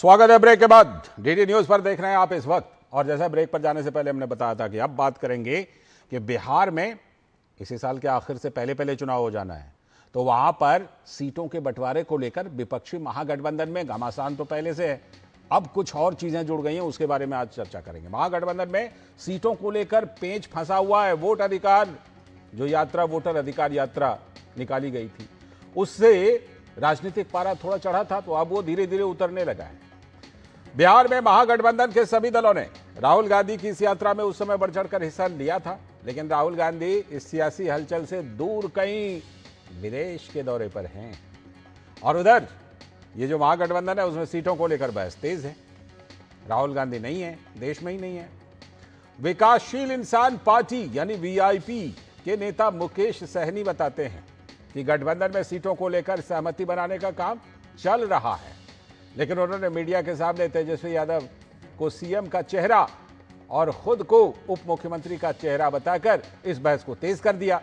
स्वागत है ब्रेक के बाद। डीडी न्यूज पर देख रहे हैं आप इस वक्त। और जैसा ब्रेक पर जाने से पहले हमने बताया था कि अब बात करेंगे कि बिहार में इसी साल के आखिर से पहले चुनाव हो जाना है, तो वहां पर सीटों के बंटवारे को लेकर विपक्षी महागठबंधन में घमासान तो पहले से है, अब कुछ और चीजें जुड़ गई हैं, उसके बारे में आज चर्चा करेंगे। महागठबंधन में सीटों को लेकर पेंच फंसा हुआ है। वोट अधिकार जो यात्रा, वोटर अधिकार यात्रा निकाली गई थी, उससे राजनीतिक पारा थोड़ा चढ़ा था, तो अब वो धीरे धीरे उतरने लगा है। बिहार में महागठबंधन के सभी दलों ने राहुल गांधी की इस यात्रा में उस समय बढ़ चढ़कर हिस्सा लिया था, लेकिन राहुल गांधी इस सियासी हलचल से दूर कहीं विदेश के दौरे पर हैं। और उधर ये जो महागठबंधन है उसमें सीटों को लेकर बहस तेज है। राहुल गांधी नहीं है, देश में ही नहीं है। विकासशील इंसान पार्टी यानी वीआईपी के नेता मुकेश सहनी बताते हैं कि गठबंधन में सीटों को लेकर सहमति बनाने का काम चल रहा है, लेकिन उन्होंने मीडिया के सामने तेजस्वी यादव को सीएम का चेहरा और खुद को उप मुख्यमंत्री का चेहरा बताकर इस बहस को तेज कर दिया।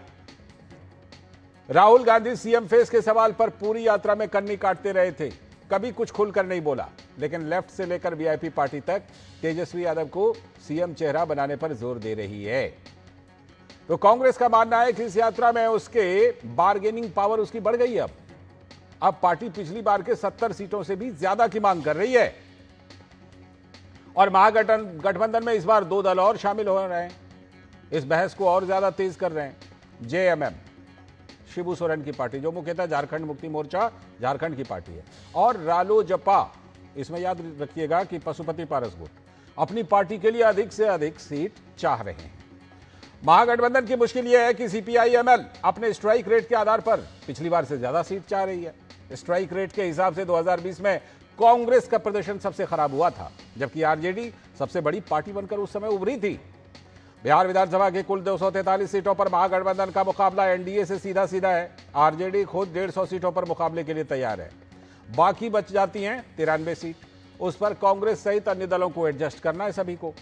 राहुल गांधी सीएम फेस के सवाल पर पूरी यात्रा में कन्नी काटते रहे थे, कभी कुछ खुलकर नहीं बोला, लेकिन लेफ्ट से लेकर वीआईपी पार्टी तक तेजस्वी यादव को सीएम चेहरा बनाने पर जोर दे रही है। तो कांग्रेस का मानना है कि इस यात्रा में उसके बार्गेनिंग पावर उसकी बढ़ गई है। अब पार्टी पिछली बार के 70 सीटों से भी ज्यादा की मांग कर रही है। और महागठबंधन में इस बार 2 दल और शामिल हो रहे हैं, इस बहस को और ज्यादा तेज कर रहे हैं। जेएमएम शिबू सोरेन की पार्टी, जो मुख्यतः झारखंड मुक्ति मोर्चा झारखंड की पार्टी है, और रालोजपा, इसमें याद रखिएगा कि पशुपति पारस गुट अपनी पार्टी के लिए अधिक से अधिक सीट चाह रहे हैं। महागठबंधन की मुश्किल यह है कि सीपीआई-एमएल अपने स्ट्राइक रेट के आधार पर पिछली बार से ज्यादा सीट चाह रही है। स्ट्राइक रेट के हिसाब से 2020 में कांग्रेस का प्रदर्शन सबसे खराब हुआ था, जबकि आरजेडी सबसे बड़ी पार्टी बनकर उस समय उभरी थी। बिहार विधानसभा की कुल 243 सीटों पर महागठबंधन का मुकाबला एनडीए से सीधा सीधा है। आरजेडी खुद 150 सीटों पर मुकाबले के लिए तैयार है। बाकी बच जाती हैं 93 सीट, उस पर कांग्रेस सहित अन्य दलों को एडजस्ट करना है सभी को।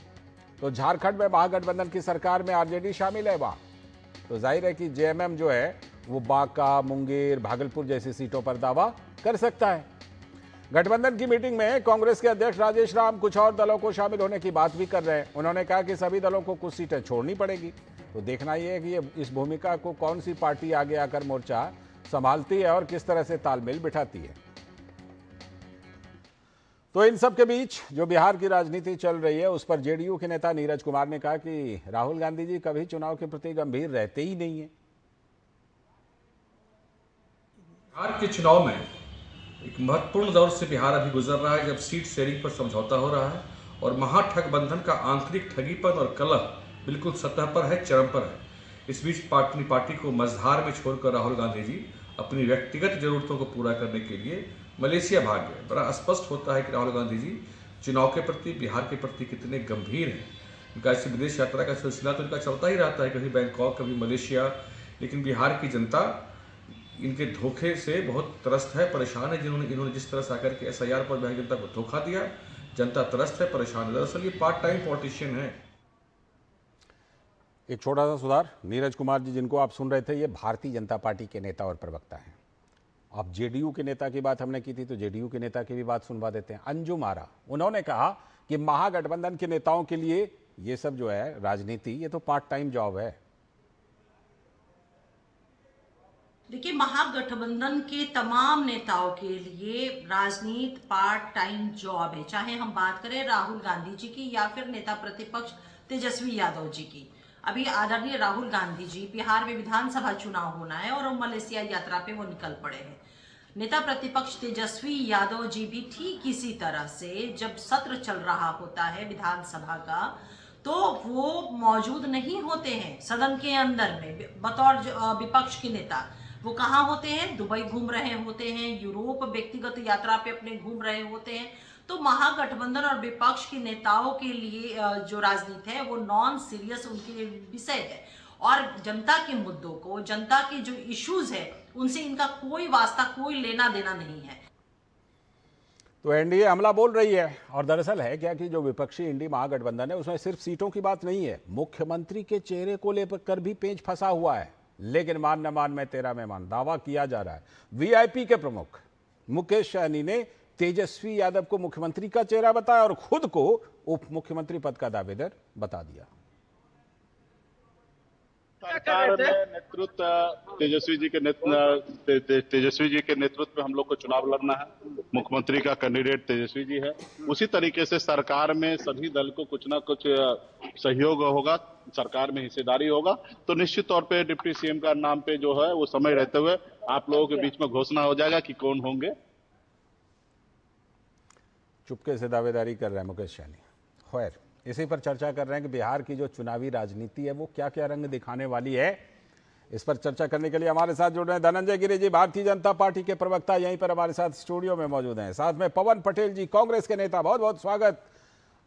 तो झारखंड में महागठबंधन की सरकार में आरजेडी शामिल है वहां, तो जाहिर है कि जेएमएम जो है वो बांका, मुंगेर, भागलपुर जैसी सीटों पर दावा कर सकता है। गठबंधन की मीटिंग में कांग्रेस के अध्यक्ष राजेश राम कुछ और दलों को शामिल होने की बात भी कर रहे हैं। उन्होंने कहा कि सभी दलों को कुछ सीटें छोड़नी पड़ेगी। तो देखना यह है कि ये इस भूमिका को कौन सी पार्टी आगे आकर मोर्चा संभालती है और किस तरह से तालमेल बिठाती है। तो इन सब के बीच जो बिहार की राजनीति चल रही है, उस पर जेडीयू के नेता नीरज कुमार ने कहा कि राहुल गांधी जी कभी चुनाव के प्रति गंभीर रहते ही नहीं है। बिहार के चुनाव में एक महत्वपूर्ण दौर से बिहार अभी गुजर रहा है, जब सीट शेयरिंग पर समझौता हो रहा है और महाठगबंधन का आंतरिक ठगीपन और कलह बिल्कुल सतह पर है, चरम पर है। इस बीच पार्टी को मझधार में छोड़कर राहुल गांधी जी अपनी व्यक्तिगत जरूरतों को पूरा करने के लिए मलेशिया भाग गए। बड़ा स्पष्ट होता है कि राहुल गांधी जी चुनाव के प्रति, बिहार के प्रति कितने गंभीर हैं। उनका ऐसी विदेश यात्रा का सिलसिला तो इनका चलता ही रहता है, कभी बैंकॉक, कभी मलेशिया, लेकिन बिहार की जनता इनके धोखे से बहुत त्रस्त है, परेशान है। इन्होंने जिस तरह से आकर के एसआईआर पर बिहार जनता को धोखा दिया, जनता त्रस्त है, परेशान है। दरअसल ये पार्ट टाइम पॉलिटिशियन है। एक छोटा सा सुधार, नीरज कुमार जी जिनको आप सुन रहे थे, ये भारतीय जनता पार्टी के नेता और प्रवक्ता हैं। अब जेडीयू के नेता की बात हमने की थी, तो जेडीयू के नेता की भी बात सुनवा देते हैं। अंजुम आरा, उन्होंने कहा कि महागठबंधन के नेताओं के लिए ये सब जो है राजनीति, ये तो पार्ट टाइम जॉब है। देखिए, महागठबंधन के तमाम नेताओं के लिए राजनीति पार्ट टाइम जॉब है, चाहे हम बात करें राहुल गांधी जी की या फिर नेता प्रतिपक्ष तेजस्वी यादव जी की। अभी आदरणीय राहुल गांधी जी, बिहार में विधानसभा चुनाव होना है और मलेशिया यात्रा पे वो निकल पड़े हैं। नेता प्रतिपक्ष तेजस्वी यादव जी भी ठीक इसी तरह से जब सत्र चल रहा होता है विधानसभा का, तो वो मौजूद नहीं होते हैं सदन के अंदर में बतौर विपक्ष के नेता। वो कहाँ होते हैं? दुबई घूम रहे होते हैं, यूरोप व्यक्तिगत यात्रा पे अपने घूम रहे होते हैं। तो महागठबंधन और विपक्ष के नेताओं के लिए जो राजनीति है वो नॉन सीरियस उनके लिए विषय है, और जनता के मुद्दों को, जनता के जो इश्यूज है, उनसे इनका कोई वास्ता, कोई लेना देना नहीं है। तो एनडीए हमला बोल रही है, और दरअसल है क्या कि जो विपक्षी इंडी महागठबंधन है उसमें सिर्फ सीटों की बात नहीं है, मुख्यमंत्री के चेहरे को लेकर भी पेंच फंसा हुआ है। लेकिन मान न मान मैं तेरा मेहमान दावा किया जा रहा है। वीआईपी के प्रमुख मुकेश सहनी ने तेजस्वी यादव को मुख्यमंत्री का चेहरा बताया और खुद को उप मुख्यमंत्री पद का दावेदार बता दिया। सरकार में नेतृत्व तेजस्वी जी के नेतृत्व में हम लोग को चुनाव लड़ना है। मुख्यमंत्री का कैंडिडेट तेजस्वी जी है। उसी तरीके से सरकार में सभी दल को कुछ ना कुछ सहयोग होगा, सरकार में हिस्सेदारी होगा, तो निश्चित तौर पे डिप्टी सीएम का नाम पे जो है वो समय रहते हुए आप लोगों के बीच में घोषणा हो जाएगा कि कौन होंगे। चुपके से दावेदारी कर रहे हैं मुकेश सहनी। खैर, इसी पर चर्चा कर रहे हैं कि बिहार की जो चुनावी राजनीति है वो क्या क्या रंग दिखाने वाली है। इस पर चर्चा करने के लिए हमारे साथ जुड़ रहे हैं धनंजय गिरि जी, भारतीय जनता पार्टी के प्रवक्ता, यहीं पर हमारे साथ स्टूडियो में मौजूद हैं। साथ में पवन पटेल जी, कांग्रेस के नेता। बहुत बहुत स्वागत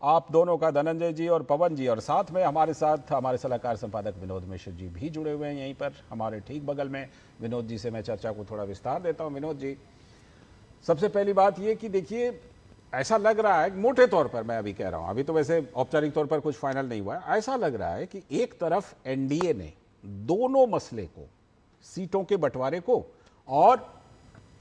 आप दोनों का, धनंजय जी और पवन जी। और साथ में हमारे साथ हमारे सलाहकार संपादक विनोद मिश्र जी भी जुड़े हुए हैं यहीं पर हमारे ठीक बगल में। विनोद जी से मैं चर्चा को थोड़ा विस्तार देता हूँ। विनोद जी, सबसे पहली बात ये कि देखिए, ऐसा लग रहा है, मोटे तौर पर मैं अभी कह रहा हूं, अभी तो वैसे औपचारिक तौर पर कुछ फाइनल नहीं हुआ है, ऐसा लग रहा है कि एक तरफ एनडीए ने दोनों मसले को, सीटों के बंटवारे को और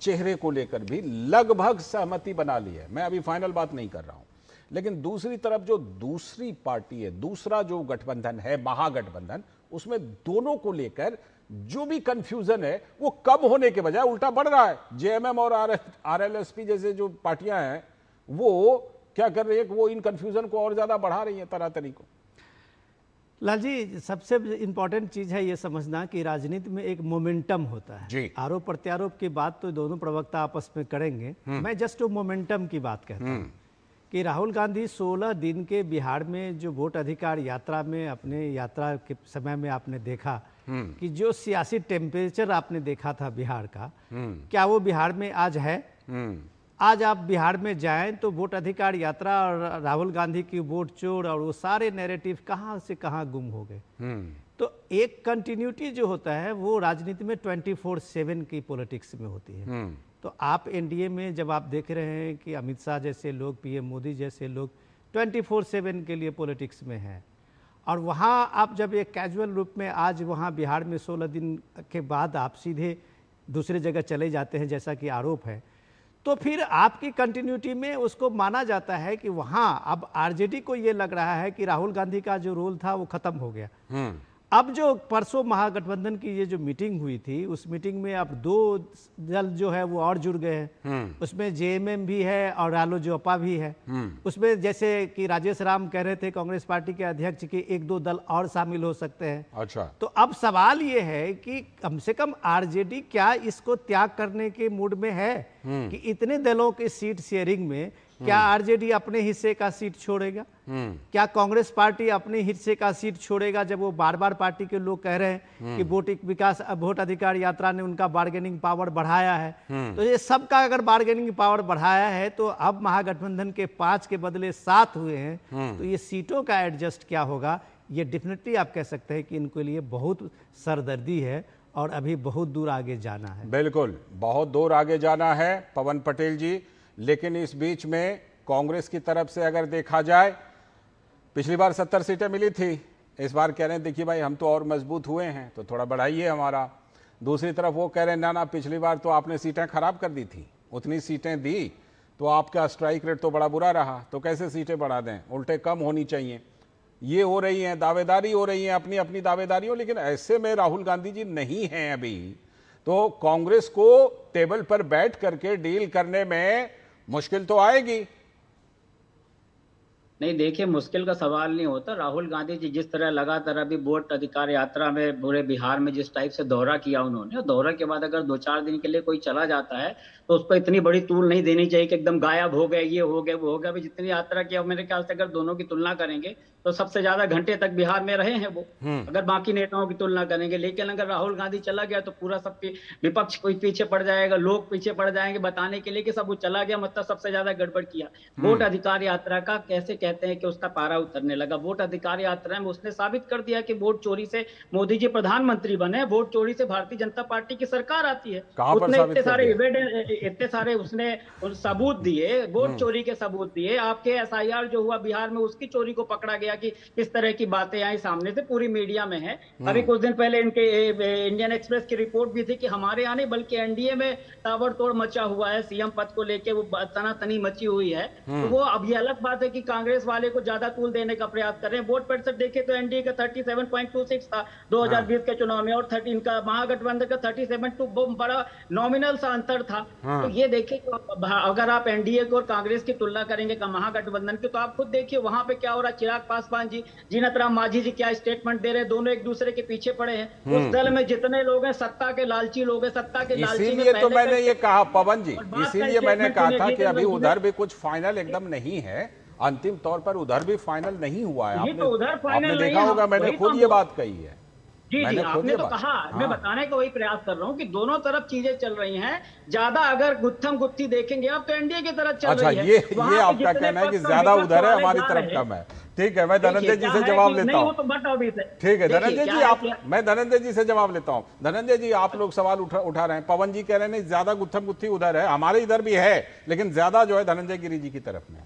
चेहरे को लेकर भी लगभग सहमति बना ली है। मैं अभी फाइनल बात नहीं कर रहा हूं, लेकिन दूसरी तरफ जो दूसरी पार्टी है, दूसरा जो गठबंधन है, महागठबंधन, उसमें दोनों को लेकर जो भी कंफ्यूजन है वो कम होने के बजाय उल्टा बढ़ रहा है। जेएमएम और आरएलएसपी जैसे जो पार्टियां हैं वो क्या कर रही है कि वो इन कंफ्यूजन को और ज्यादा बढ़ा रही है तरह तरीकों। लाल जी, सबसे इम्पोर्टेंट चीज है ये समझना कि राजनीति में एक मोमेंटम होता है। आरोप प्रत्यारोप की बात तो दोनों प्रवक्ता आपस में करेंगे, मैं जस्ट वो मोमेंटम की बात कहता हूँ कि राहुल गांधी 16 दिन के बिहार में जो वोट अधिकार यात्रा में, अपने यात्रा के समय में आपने देखा कि जो सियासी टेम्परेचर आपने देखा था बिहार का, क्या वो बिहार में आज है? आज आप बिहार में जाएं तो वोट अधिकार यात्रा और राहुल गांधी की वोट चोर और वो सारे नैरेटिव कहाँ से कहाँ गुम हो गए। तो एक कंटिन्यूटी जो होता है वो राजनीति में 24/7 की पॉलिटिक्स में होती है। तो आप एनडीए में जब आप देख रहे हैं कि अमित शाह जैसे लोग, पीएम मोदी जैसे लोग 24/7 के लिए पॉलिटिक्स में हैं, और वहाँ आप जब एक कैजुअल रूप में आज वहाँ बिहार में 16 दिन के बाद आप सीधे दूसरे जगह चले जाते हैं जैसा कि आरोप है, तो फिर आपकी कंटिन्यूटी में उसको माना जाता है कि वहाँ अब आरजेडी को ये लग रहा है कि राहुल गांधी का जो रोल था वो खत्म हो गया। अब जो परसों महागठबंधन की ये जो मीटिंग हुई थी, उस मीटिंग में अब 2 दल जो है वो और जुड़ गए हैं। उसमें जेएमएम भी है और रालोजपा भी है। उसमें जैसे कि राजेश राम कह रहे थे, कांग्रेस पार्टी के अध्यक्ष, की 1-2 दल और शामिल हो सकते हैं। अच्छा, तो अब सवाल ये है कि कम से कम आरजेडी क्या इसको त्याग करने के मूड में है कि इतने दलों के सीट शेयरिंग में क्या आरजेडी अपने हिस्से का सीट छोड़ेगा? क्या कांग्रेस पार्टी अपने हिस्से का सीट छोड़ेगा? जब वो बार बार पार्टी के लोग कह रहे हैं कि वोट अधिकार यात्रा ने उनका बार्गेनिंग पावर बढ़ाया है, तो ये सबका अगर बार्गेनिंग पावर बढ़ाया है तो अब महागठबंधन के 5 के बदले 7 हुए हैं, तो ये सीटों का एडजस्ट क्या होगा? ये डेफिनेटली आप कह सकते हैं कि इनके लिए बहुत सरदर्दी है और अभी बहुत दूर आगे जाना है। बिल्कुल, बहुत दूर आगे जाना है पवन पटेल जी। लेकिन इस बीच में कांग्रेस की तरफ से अगर देखा जाए, पिछली बार 70 सीटें मिली थी, इस बार कह रहे हैं देखिए भाई हम तो और मजबूत हुए हैं तो थोड़ा बढ़ाइए हमारा। दूसरी तरफ वो कह रहे हैं ना पिछली बार तो आपने सीटें खराब कर दी थी, उतनी सीटें दी तो आपका स्ट्राइक रेट तो बड़ा बुरा रहा, तो कैसे सीटें बढ़ा दें, उल्टे कम होनी चाहिए। ये हो रही हैं, दावेदारी हो रही है, अपनी अपनी दावेदारियों। लेकिन ऐसे में राहुल गांधी जी नहीं हैं अभी, तो कांग्रेस को टेबल पर बैठ करके डील करने में मुश्किल तो आएगी। नहीं, देखिए, मुश्किल का सवाल नहीं होता। राहुल गांधी जी जिस तरह लगातार अभी वोट अधिकार यात्रा में पूरे बिहार में जिस टाइप से दौरा किया उन्होंने, दौरा के बाद अगर 2-4 दिन के लिए कोई चला जाता है तो उसको इतनी बड़ी तूल नहीं देनी चाहिए कि एकदम गायब हो गए, ये हो गया, वो हो गया। अभी जितनी यात्रा की, मेरे ख्याल से अगर दोनों की तुलना करेंगे तो सबसे ज्यादा घंटे तक बिहार में रहे हैं वो, अगर बाकी नेताओं की तुलना करेंगे। लेकिन अगर राहुल गांधी चला गया तो पूरा सब विपक्ष कोई पीछे पड़ जाएगा, लोग पीछे पड़ जाएंगे बताने के लिए कि सब वो चला गया, मतलब सबसे ज्यादा गड़बड़ किया। वोट अधिकार यात्रा का कैसे कहते हैं कि उसका पारा उतरने लगा। वोट अधिकार यात्रा में उसने साबित कर दिया कि वोट चोरी से मोदी जी प्रधानमंत्री बने, वोट चोरी से भारतीय जनता पार्टी की सरकार आती है। उसने इतने सारे उसने सबूत दिए, वोट चोरी के सबूत दिए। आपके SIR जो हुआ बिहार में, उसकी चोरी को पकड़ा गया कि किस तरह की बातें आई सामने से, पूरी मीडिया में है। अभी कुछ दिन पहले इनके इंडियन एक्सप्रेस की रिपोर्ट भी थी कि हमारे यहाँ नहीं बल्कि NDA में ताबड़तोड़ मचा हुआ है, CM पद को लेके वो तनातनी मची हुई है। तो वो अब ये अलग बात है कि कांग्रेस वाले को ज्यादा तूल देने का प्रयास कर रहे हैं। वोट प्रतिशत देखे तो NDA का 37.26 था 2020 के चुनाव में, और 13 का महागठबंधन का 37.2, बड़ा नॉमिनल सा अंतर था। तो ये देखिए अगर आप NDA को और कांग्रेस की तुलना करेंगे महागठबंधन की, तो आप खुद देखिए वहां पे क्या हो रहा है। चिराग पासवान जी, जीनत राम मांझी जी क्या स्टेटमेंट दे रहे हैं, दोनों एक दूसरे के पीछे पड़े हैं। उस दल में जितने लोग हैं सत्ता के लालची लोग हैं, सत्ता के लालची में इसीलिए तो मैंने ये कहा पवन जी, इसीलिए मैंने कहा था कि अभी उधर भी कुछ फाइनल एकदम नहीं है, अंतिम तौर पर उधर भी फाइनल नहीं हुआ है। आपने देखा होगा, मैंने खुद ये बात कही है। जी आपने तो कहा, मैं बताने का वही प्रयास कर रहा हूँ कि दोनों तरफ चीजें चल रही हैं। ज्यादा अगर गुत्थम गुत्थी देखेंगे आप तो NDA की तरफ चल रही है। ये आपका कहना है कि ज्यादा उधर है, हमारी तरफ कम है। ठीक है, मैं धनंजय जी से जवाब लेता हूँ। ठीक है धनंजय जी, मैं धनंजय जी से जवाब लेता हूँ। धनंजय जी, आप लोग सवाल उठा रहे हैं, पवन जी कह रहे हैं ज्यादा गुत्थम गुत्थी उधर है, हमारे इधर भी है, लेकिन ज्यादा जो है धनंजय गिरी जी की तरफ में।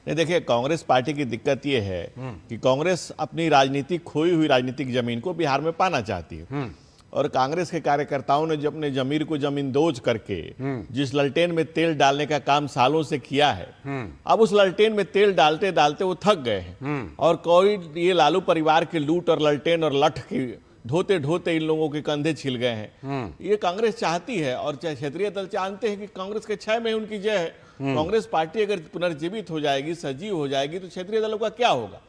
नहीं, देखिए कांग्रेस पार्टी की दिक्कत ये है कि कांग्रेस अपनी राजनीतिक खोई हुई राजनीतिक जमीन को बिहार में पाना चाहती है, और कांग्रेस के कार्यकर्ताओं ने जब अपने जमीर को जमींदोज करके जिस ललटेन में तेल डालने का काम सालों से किया है, अब उस ललटेन में तेल डालते डालते वो थक गए हैं। और कोई ये लालू परिवार के लूट और ललटेन और लठ की ढोते ढोते इन लोगों के कंधे छिल गए हैं। ये कांग्रेस चाहती है, और क्षेत्रीय दल जानते हैं कि कांग्रेस के 6 में उनकी जय है। कांग्रेस पार्टी अगर पुनर्जीवित हो जाएगी, सजीव हो जाएगी, तो क्षेत्रीय दलों का क्या होगा।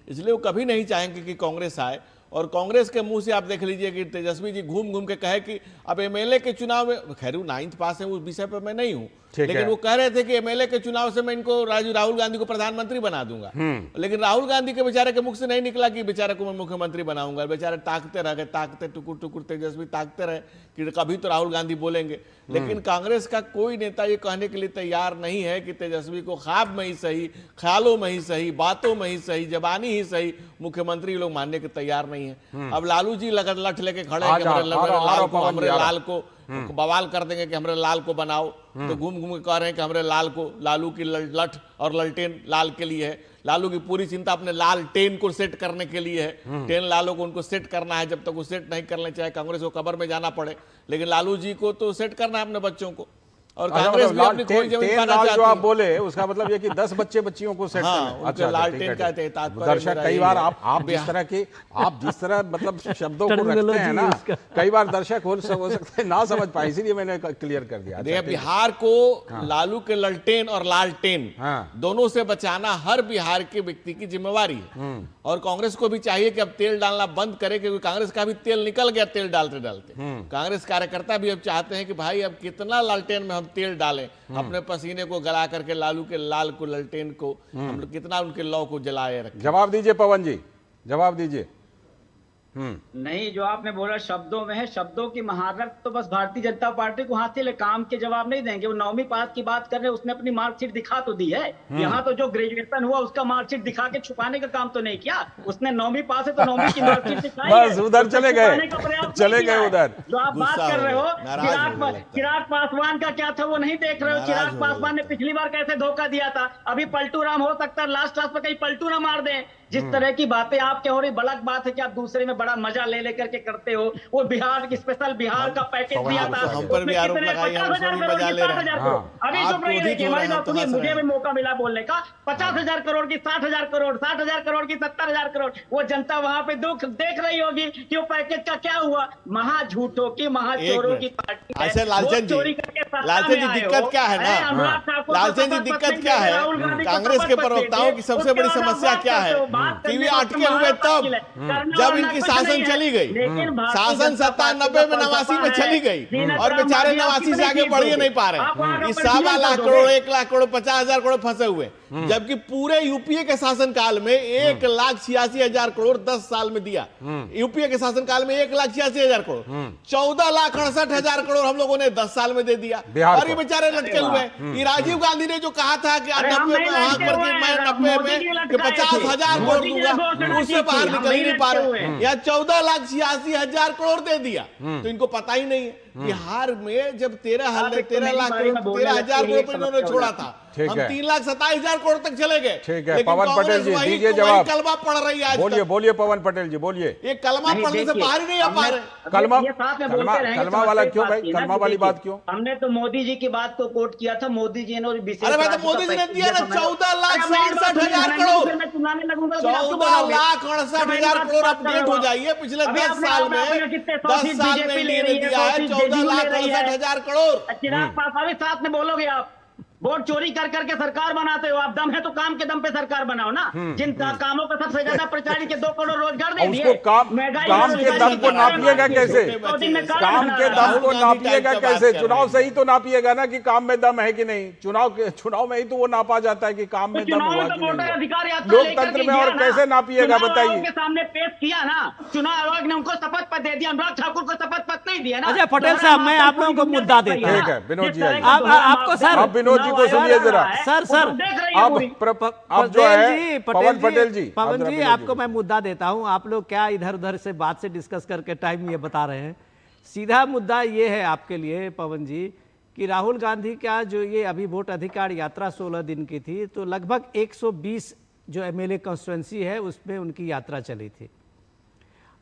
इसलिए वो कभी नहीं चाहेंगे कि कांग्रेस आए। और कांग्रेस के मुंह से आप देख लीजिए कि तेजस्वी जी घूम घूम के कहे कि अब MLA के चुनाव में, खैर 9th पास है, उस विषय पर मैं नहीं हूं, लेकिन वो कह रहे थे कि MLA के चुनाव से मैं इनको राहुल गांधी को प्रधानमंत्री बना दूंगा। लेकिन राहुल गांधी के बेचारे के मुख से नहीं निकला कि बेचारे को मैं मुख्यमंत्री बनाऊंगा। बेचारे ताकते रह गए, ताकते टुकुर टुकुर तेजस्वी ताकते रहे कि कभी तो राहुल गांधी बोलेंगे। लेकिन कांग्रेस का कोई नेता ये कहने के लिए तैयार नहीं है कि तेजस्वी को ख्वाब में ही सही, ख्यालों में ही सही, बातों में ही सही, जबानी ही सही मुख्यमंत्री लोग मानने के तैयार नहीं है। अब लालू जी लठ लेके खड़े हैं कि हमारे लाल को बवाल कर देंगे कि हमारे लाल को बनाओ, तो घूम घूम के कह रहे हैं कि हमारे लाल को, लालू की लठ और ललटेन लाल के लिए है। लालू की पूरी चिंता अपने लाल टेन को सेट करने के लिए है। टेन लालू को उनको सेट करना है, जब तक वो सेट नहीं कर ले चाहे कांग्रेस को कब्र में जाना पड़े, लेकिन लालू जी को तो सेट करना है अपने बच्चों को। और कांग्रेस भी अपनी खोई जमीन पाना चाहती है। जो आप बोले उसका मतलब ये कि 10 बच्चे बच्चियों को सेट करना। अच्छा, लालटेन का तात्पर्य दर्शक कई बार आप जिस तरह मतलब शब्दों को रखते हैं ना, कई बार दर्शक हो सकते हैं ना समझ पाए, इसीलिए मैंने क्लियर कर दिया। बिहार को लालू के ललटेन और लालटेन दोनों से बचाना हर बिहार के व्यक्ति की जिम्मेवारी है। और कांग्रेस को भी चाहिए कि अब तेल डालना बंद करे, क्योंकि कांग्रेस का भी तेल निकल गया तेल डालते डालते। कांग्रेस कार्यकर्ता भी अब चाहते हैं कि भाई अब कितना लालटेन में हम तेल डालें, अपने पसीने को गला करके लालू के लाल को, ललटेन को, हम लोग कितना उनके लौ को जलाए रखें। जवाब दीजिए पवन जी, जवाब दीजिए। नहीं, जो आपने बोला शब्दों में है, शब्दों की महारत तो बस भारतीय जनता पार्टी को हासिल है, काम के जवाब नहीं देंगे। वो 9वीं पास की बात कर रहे हैं, उसने अपनी मार्कशीट दिखा तो दी है। यहाँ तो जो ग्रेजुएशन हुआ उसका मार्कशीट दिखा के छुपाने का काम तो नहीं किया उसने। 9वीं पास है तो 9वीं की मार्कशीट दिखाई, बस उधर चले गए उधर। जो आप बात कर रहे हो चिराग पासवान का क्या था वो नहीं देख रहे हो। चिराग पासवान ने पिछली बार कैसे धोखा दिया था, अभी पलटू राम हो सकता है लास्ट पे कहीं पलटू ना मार दे। जिस तरह की बातें आपके हो रही, बलक बात है कि आप दूसरे में बड़ा मजा ले लेकर के करते हो। वो बिहार स्पेशल बिहार का पैकेज दिया था, हम पर भी आरोप लगाइए, हम उसमें भी मजा ले रहे हैं। अभी हमारी बात सुनिए, मुझे भी मौका मिला बोलने का। 50,000 करोड़ की 60,000 करोड़, 60,000 करोड़ की 70,000 करोड़, वो जनता वहां पे दुख देख रही होगी कि वो पैकेज का क्या हुआ। महा झूठों की, महा चोरों की पार्टी। अच्छा लालचंद जी, दिक्कत क्या है ना, लालचंद जी दिक्कत क्या है, कांग्रेस के प्रवक्ताओं की सबसे बड़ी समस्या क्या है कि वे अटके हुए तब जब इनकी शासन चली गई। शासन 97 में 89 में चली गई और बेचारे 89 से आगे बढ़ ही नहीं पा रहे। इस 1.25 लाख करोड़, 1 लाख करोड़, 50,000 करोड़ फंसे हुए। जबकि पूरे यूपीए के शासनकाल में 1,86,000 करोड़ 10 साल में दिया। यूपीए के शासनकाल में 1,86,000 करोड़, 14,68,000 करोड़ हम लोगों ने 10 साल में दे दिया। और ये बेचारे लटके हुए हैं। ये राजीव गांधी ने जो कहा था कि 90 में वहां पर मैं 90 में 50,000 करोड़ दूंगा, उससे बाहर निकल ही नहीं पा रहे। या 14,86,000 करोड़ दे दिया। तो इनको पता ही नहीं है बिहार में जब 13,000 करोड़ 13,000 करोड़ पर इन्होंने छोड़ा था, हम 3,27,000 करोड़ तक चले गए। ठीक है, पवन पटेल जी दीजिए जवाब। कलमा पढ़ रही है, बोलिए पवन पटेल जी बोलिए। ये कलमा पढ़ने से बाहर ही नहीं आ पा रहे। कलमा वाला क्यों भाई, कलमा वाली बात क्यों? हमने तो मोदी जी की बात को कोट किया था, मोदी जी ने अरे भाई, तो मोदी जी ने दिया ना 14,67,000 करोड़, 14,68,000 करोड़ अपडेट हो जाइए पिछले 10 साल में। 10 साल में इंडिया ने दिया है 14,68,000 करोड़। चिराग पासवान साथ में बोलोगे आप, वोट चोरी कर करके सरकार बनाते हो आप। दम है तो काम के दम पे सरकार बनाओ ना। जिन कामों पर सबसे ज्यादा प्रचारित के 2 करोड़ रोजगार दे दिए। काम के दम को नापिएगा कैसे? काम के दम को नापिएगा कैसे? चुनाव से ही तो नापिएगा ना कि काम में दम है कि नहीं। चुनाव में ही तो वो नापा जाता है कि काम में दम हुआ कि नहीं। लोकतंत्र में और कैसे नापिएगा बताइए? के सामने पेश किया ना, चुनाव आयोग ने उनको शपथ पत्र दे दिया, अनुराग ठाकुर को शपथ पत्र नहीं दिया ना। अच्छा पटेल साहब, मैं आप लोगों को मुद्दा देता हूं। ठीक है विनोद जी, आपको सर, आप विनोद जी को सुनिए जरा। सर अब जो है पवन पटेल जी, पवन जी आपको मैं मुद्दा देता हूं। आप लोग क्या इधर उधर से बात से डिस्कस करके टाइम ये बता रहे हैं। सीधा मुद्दा ये है आपके लिए पवन जी कि राहुल गांधी का जो ये अभी वोट अधिकार यात्रा 16 दिन की थी, तो लगभग 120 जो एमएलए कॉन्स्टिट्यूएंसी है उसमें उनकी यात्रा चली थी।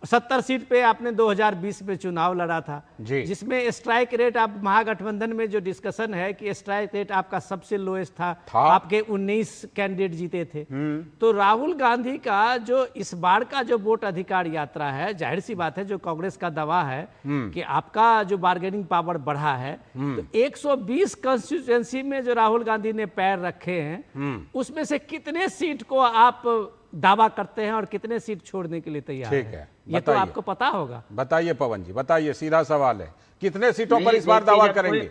70 सीट पे आपने 2020 में चुनाव लड़ा था, जिसमें स्ट्राइक रेट, आप महागठबंधन में जो डिस्कशन है कि स्ट्राइक रेट आपका सबसे लोएस्ट था। आपके 19 कैंडिडेट जीते थे। तो राहुल गांधी का जो इस बार का जो वोट अधिकार यात्रा है, जाहिर सी बात है जो कांग्रेस का दावा है कि आपका जो बार्गेनिंग पावर बढ़ा है, तो 120 कॉन्स्टिट्यूएंसी में जो राहुल गांधी ने पैर रखे हैं, उसमें से कितने सीट को आप दावा करते हैं और कितने सीट छोड़ने के लिए तैयार ठीक है? है, ये तो आपको पता होगा। बताइए पवन जी, बताइए, सीधा सवाल है, कितने सीटों पर इस बार दावा करेंगे?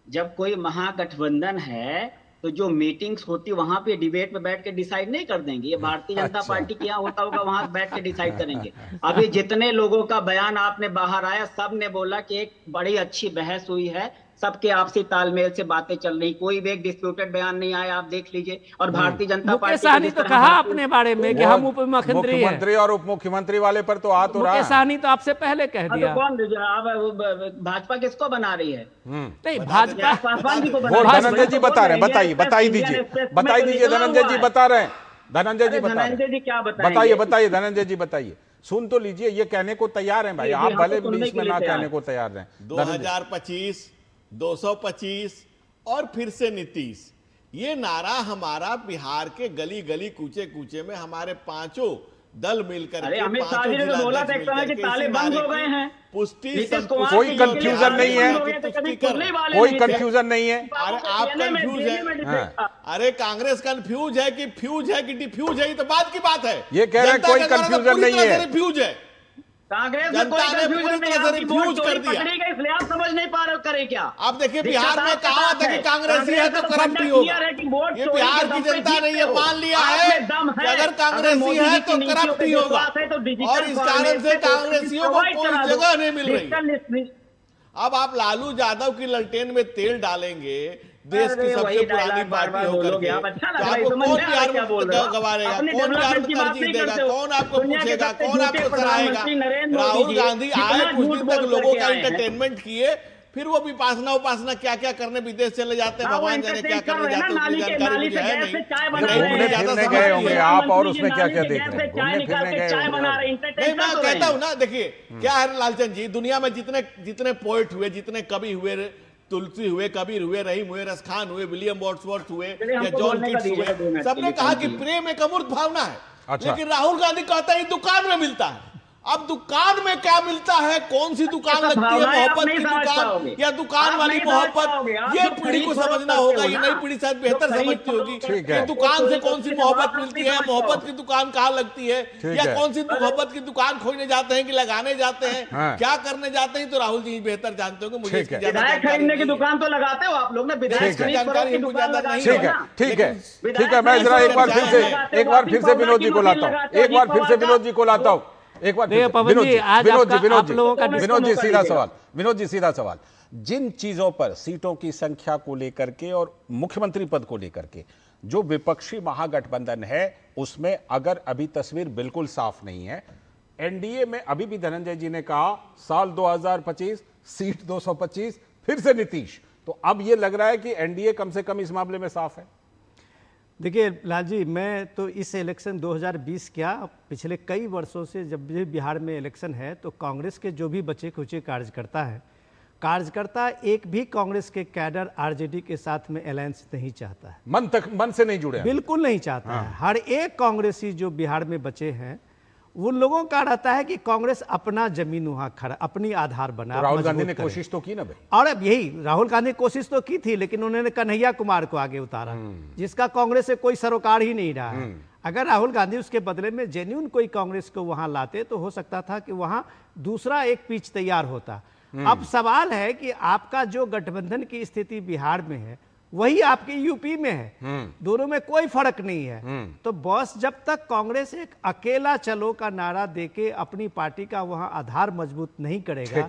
जब कोई महागठबंधन है तो जो मीटिंग्स होती वहां पे डिबेट में बैठ के डिसाइड नहीं कर देंगे। ये भारतीय जनता पार्टी के यहाँ होता होगा, वहां बैठ के डिसाइड करेंगे। अभी जितने लोगों का बयान आपने बाहर आया, सब ने बोला कि एक बड़ी अच्छी बहस हुई है, सबके आपसी तालमेल से बातें चल रही, कोई भी एक डिस्प्यूटेड बयान नहीं आया, आप देख लीजिए। और भारतीय जनता पार्टी तो कहा अपने बारे में कि हम उप मुख्यमंत्री और उप मुख्यमंत्री वाले पर तो आ तो रहा है। साहनी तो आपसे पहले कह दिया। तो कौन भाजपा किसको बना रही है? नहीं, भाजपा पासवान जी को वो धनंजय जी बता रहे हैं, बताइए दीजिए धनंजय जी बता रहे हैं। धनंजय जी क्या बताइए धनंजय जी बताइए। सुन तो लीजिए, ये कहने को तैयार हैं भाई, आप भले बीच में ना कहने को तैयार हैं। 2025, 225 और फिर से नीतीश, ये नारा हमारा बिहार के गली गली कूचे कूचे में हमारे पांचों दल मिलकर के, अमित शाह जी ने तो बोला था कि ताले बंद हो गए हैं। पुष्टि कोई कंफ्यूजन नहीं है, कोई कंफ्यूजन नहीं है। अरे आप कंफ्यूज है, अरे कांग्रेस कंफ्यूज है कि फ्यूज है कि डिफ्यूज है, ये तो बात की बात है। ये कह रहे हैं कोई कंफ्यूजन नहीं है, फ्यूज है। कांग्रेस जनता ने पूरी तरह से रिफ्यूज कर दिया, इसलिए आप समझ नहीं पा रहे, करे क्या? आप देखिए बिहार में कहा था कि कांग्रेस ही है तो करप्ट ही होगा। ये बिहार की जनता ने ये मान लिया है कि अगर कांग्रेस ही है तो करप्ट ही होगा, और इस कारण से कांग्रेसियों को कोई जगह नहीं मिल रही। अब आप लालू यादव की ललटेन में तेल डालेंगे, देश की सबसे पुरानी पार्टी होकर के, तो आपको कौन बिहार में गवारेगा, कौन बिहार में तरजीह देगा, कौन आपको पूछेगा, कौन आपको सराहेगा? राहुल गांधी आए, कुछ दिन तक लोगों का एंटरटेनमेंट किए, फिर वो उपासना क्या क्या करने विदेश चले जाते हैं, भगवान जाने क्या करने जाते हैं, उसकी जानकारी मुझे है नहीं। घूमने फिरने गए होंगे आप, और उसमें क्या क्या देख रहे हैं? घूमने फिरने गए होंगे। नहीं, मैं कहता हूँ ना, देखिए क्या है लालचंद जी, दुनिया में जितने पोएट हुए, जितने कवि हुए, तुलसी हुए, कबीर हुए, रहीम हुए, रसखान हुए, विलियम वर्ड्सवर्थ हुए या जॉन कीट्स हुए, सबने कहा कि प्रेम एक अमूर्त भावना है। लेकिन राहुल गांधी कहता है दुकान में मिलता है, अब दुकान में क्या मिलता है, कौन सी दुकान लगती है, मोहब्बत की दुकान या दुकान वाली मोहब्बत, ये पीढ़ी को समझना होगा। ये नई पीढ़ी शायद बेहतर समझती होगी कि दुकान से कौन सी मोहब्बत मिलती है, मोहब्बत की दुकान कहाँ लगती है, या कौन सी मोहब्बत की दुकान खोजने जाते हैं कि लगाने जाते हैं, क्या करने जाते हैं। तो राहुल जी बेहतर जानते होंगे, मुझे विधायक खरीदने की दुकान तो लगाते हो आप लोग ना, विधायक जानकारी इनको ज्यादा नहीं है। ठीक है, मैं जरा एक बार फिर से विनोद जी को लाता हूँ, एक बार फिर से विनोद जी को लाता हूँ, एक बार विनोद जी सीधा सवाल, जिन चीजों पर सीटों की संख्या को लेकर के और मुख्यमंत्री पद को लेकर के जो विपक्षी महागठबंधन है, उसमें अगर अभी तस्वीर बिल्कुल साफ नहीं है, एनडीए में अभी भी धनंजय जी ने कहा साल 2025 सीट 225 फिर से नीतीश, तो अब यह लग रहा है कि एनडीए कम से कम इस मामले में साफ है। देखिए लाल जी, मैं तो इस इलेक्शन 2020 क्या पिछले कई वर्षों से जब भी बिहार में इलेक्शन है तो कांग्रेस के जो भी बचे खुचे कार्यकर्ता एक भी कांग्रेस के कैडर आरजेडी के साथ में अलायंस नहीं चाहता है, मन से नहीं जुड़े, बिल्कुल नहीं चाहता है। हर एक कांग्रेसी जो बिहार में बचे हैं उन लोगों का रहता है कि कांग्रेस अपना जमीन वहां खड़ा, अपनी आधार बना। तो राहुल गांधी ने कोशिश तो की ना भाई, और अब यही राहुल गांधी कोशिश तो की थी, लेकिन उन्होंने कन्हैया कुमार को आगे उतारा, जिसका कांग्रेस से कोई सरोकार ही नहीं रहा है। अगर राहुल गांधी उसके बदले में जेन्युइन कोई कांग्रेस को वहां लाते तो हो सकता था कि वहां दूसरा एक पिच तैयार होता। अब सवाल है कि आपका जो गठबंधन की स्थिति बिहार में है वही आपके यूपी में है, दोनों में कोई फर्क नहीं है। तो बस जब तक कांग्रेस एक अकेला चलो का नारा देके अपनी पार्टी का वहां आधार मजबूत नहीं करेगा,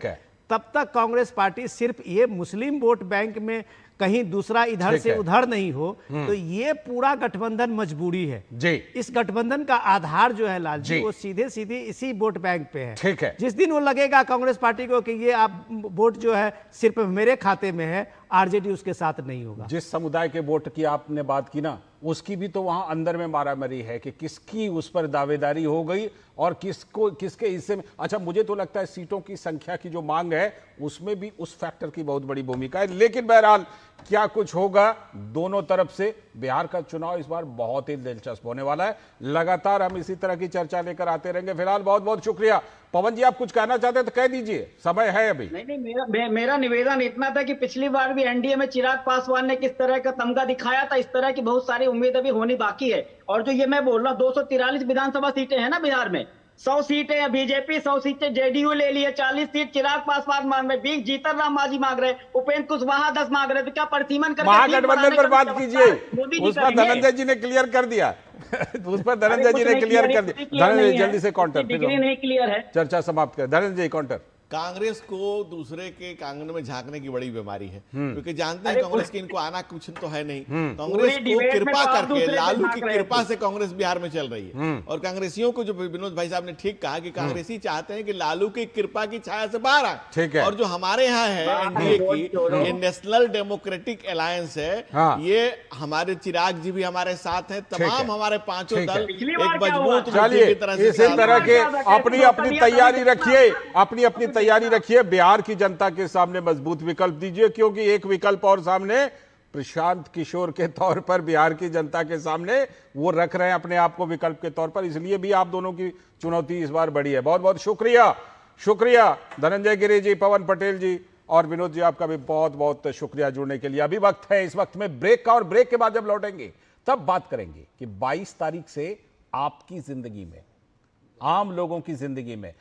तब तक कांग्रेस पार्टी सिर्फ ये मुस्लिम वोट बैंक में कहीं दूसरा इधर से उधर नहीं हो, तो ये पूरा गठबंधन मजबूरी है जी। इस गठबंधन का आधार जो है लाल जी वो सीधे सीधे इसी वोट बैंक पे है। ठीक है, जिस दिन वो लगेगा कांग्रेस पार्टी को कि ये आप वोट जो है सिर्फ मेरे खाते में है, आरजेडी उसके साथ नहीं होगा। जिस समुदाय के वोट की आपने बात की ना, उसकी भी तो वहां अंदर में मारामारी है कि किसकी उस पर दावेदारी हो गई और किसके हिस्से में। अच्छा, मुझे तो लगता है सीटों की संख्या की जो मांग है उसमें भी उस फैक्टर की बहुत बड़ी भूमिका है। लेकिन बहरहाल क्या कुछ होगा दोनों तरफ से, बिहार का चुनाव इस बार बहुत ही दिलचस्प होने वाला है। लगातार हम इसी तरह की चर्चा लेकर आते रहेंगे। फिलहाल बहुत बहुत शुक्रिया। पवन जी, आप कुछ कहना चाहते हैं तो कह दीजिए, समय है अभी। नहीं, मेरा निवेदन इतना था कि पिछली बार भी एनडीए में चिराग पासवान ने किस तरह का तमगा दिखाया था, इस तरह की बहुत सारी उम्मीद अभी होनी बाकी है। और जो ये मैं बोल रहा हूँ 243 विधानसभा सीटें हैं ना बिहार में, 100 सीटें बीजेपी, 100 सीटें जेडीयू ले लिए, 40 सीट चिराग पासवान मांग रहे, 20 जीतन राम मांझी मांग रहे, उपेंद्र कुशवाहा 10 मांग रहे। तो क्या परिसीमन करके महागठबंधन पर बात कीजिए, उस पर धनंजय जी ने क्लियर कर दिया उस पर धनंजय जी ने क्लियर कर दिया। धनंजय जल्दी से काउंटर, नहीं क्लियर है, चर्चा समाप्त कर। धनंजय काउंटर। कांग्रेस को दूसरे के आंगन में झांकने की बड़ी बीमारी है, क्योंकि जानते हैं कांग्रेस की इनको आना कुछ तो है नहीं। कांग्रेस को कृपा करके, लालू की कृपा से कांग्रेस बिहार में चल रही है। और कांग्रेसियों को, जो विनोद भाई साहब ने ठीक कहा कि कांग्रेसी चाहते हैं कि लालू की कृपा की छाया से बाहर आए। और जो हमारे यहाँ है एनडीए की, ये नेशनल डेमोक्रेटिक अलायंस है, ये हमारे चिराग जी भी हमारे साथ है, तमाम हमारे पांचों दल एक मजबूत की तरह इसी तरह के अपनी अपनी तैयारी रखिए, अपनी अपनी तैयारी रखिए। बिहार की जनता के सामने मजबूत विकल्प दीजिए, क्योंकि एक विकल्प और सामने प्रशांत किशोर के तौर पर बिहार की जनता के सामने वो रख रहे हैं अपने आप को विकल्प के तौर पर। इसलिए भी आप दोनों की चुनौती इस बार बड़ी है। बहुत बहुत शुक्रिया धनंजय गिरी जी, पवन पटेल जी और विनोद जी, आपका भी बहुत बहुत शुक्रिया जुड़ने के लिए। अभी वक्त है इस वक्त में ब्रेक का, और ब्रेक के बाद जब लौटेंगे तब बात करेंगे कि 22 तारीख से आपकी जिंदगी में, आम लोगों की जिंदगी में